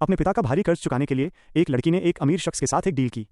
अपने पिता का भारी कर्ज चुकाने के लिए एक लड़की ने एक अमीर शख्स के साथ एक डील की।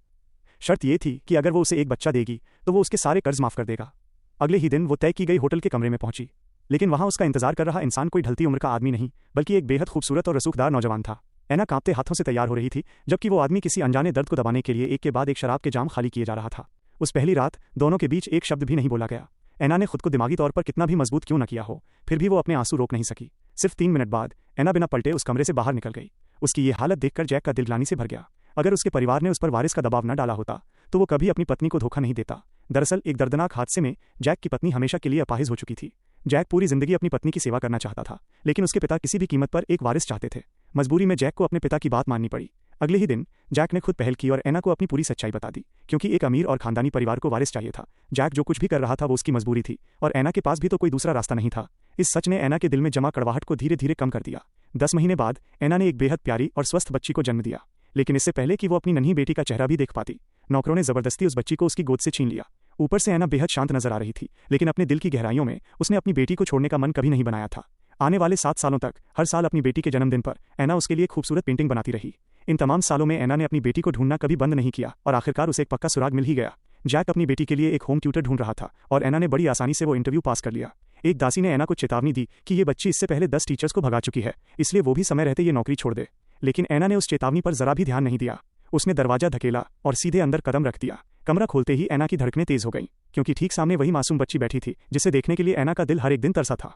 शर्त यह थी कि अगर वो उसे एक बच्चा देगी तो वो उसके सारे कर्ज माफ कर देगा। अगले ही दिन वो तय की गई होटल के कमरे में पहुंची, लेकिन वहां उसका इंतजार कर रहा इंसान कोई ढलती उम्र का आदमी नहीं, बल्कि एक बेहद खूबसूरत और रसूखदार नौजवान था। एना कांपते हाथों से तैयार हो रही थी, जबकि वो आदमी किसी अनजाने दर्द को दबाने के लिए एक के बाद एक शराब के जाम खाली किए जा रहा था। उस पहली रात दोनों के बीच एक शब्द भी नहीं बोला गया। एना ने खुद को दिमागी तौर पर कितना भी मजबूत क्यों न किया हो, फिर भी वो अपने आंसू रोक नहीं सकी। सिर्फ 3 मिनट बाद एना बिना पलटे उस कमरे से बाहर निकल गई। उसकी ये हालत देखकर जैक का दिल ग्लानि से भर गया। अगर उसके परिवार ने उस पर वारिस का दबाव न डाला होता तो वो कभी अपनी पत्नी को धोखा नहीं देता। दरअसल एक दर्दनाक हादसे में जैक की पत्नी हमेशा के लिए अपाहिज हो चुकी थी। जैक पूरी जिंदगी अपनी पत्नी की सेवा करना चाहता था, लेकिन उसके पिता किसी भी कीमत पर एक वारिस चाहते थे। मजबूरी में जैक को अपने पिता की बात माननी पड़ी। अगले ही दिन जैक ने खुद पहल की और एना को अपनी पूरी सच्चाई बता दी, क्योंकि एक अमीर और खानदानी परिवार को वारिस चाहिए था। जैक जो कुछ भी कर रहा था वो उसकी मजबूरी थी, और एना के पास भी तो कोई दूसरा रास्ता नहीं था। इस सच ने एना के दिल में जमा कड़वाहट को धीरे धीरे कम कर दिया। 10 महीने बाद एना ने एक बेहद प्यारी और स्वस्थ बच्ची को जन्म दिया, लेकिन इससे पहले कि वो अपनी नन्ही बेटी का चेहरा भी देख पाती, नौकरों ने जबरदस्ती उस बच्ची को उसकी गोद से छीन लिया। ऊपर से एना बेहद शांत नजर आ रही थी, लेकिन अपने दिल की गहराइयों में उसने अपनी बेटी को छोड़ने का मन कभी नहीं बनाया था। आने वाले 7 सालों तक हर साल अपनी बेटी के जन्मदिन पर एना उसके लिए खूबसूरत पेंटिंग बनाती रही। इन तमाम सालों में एना ने अपनी बेटी को ढूंढना कभी बंद नहीं किया, और आखिरकार उसे एक पक्का सुराग मिल ही गया। जैक अपनी बेटी के लिए एक होम ट्यूटर ढूंढ रहा था, और एना ने बड़ी आसानी से वो इंटरव्यू पास कर लिया। एक दासी ने एना को चेतावनी दी कि ये बच्ची इससे पहले 10 टीचर्स को भगा चुकी है, इसलिए वो भी समय रहते ये नौकरी छोड़ दे। लेकिन एना ने उस चेतावनी पर जरा भी ध्यान नहीं दिया। उसने दरवाजा धकेला और सीधे अंदर कदम रख दिया। कमरा खोलते ही एना की धड़कनें तेज हो गईं, क्योंकि ठीक सामने वही मासूम बच्ची बैठी थी जिसे देखने के लिए एना का दिल हर एक दिन तरसा था।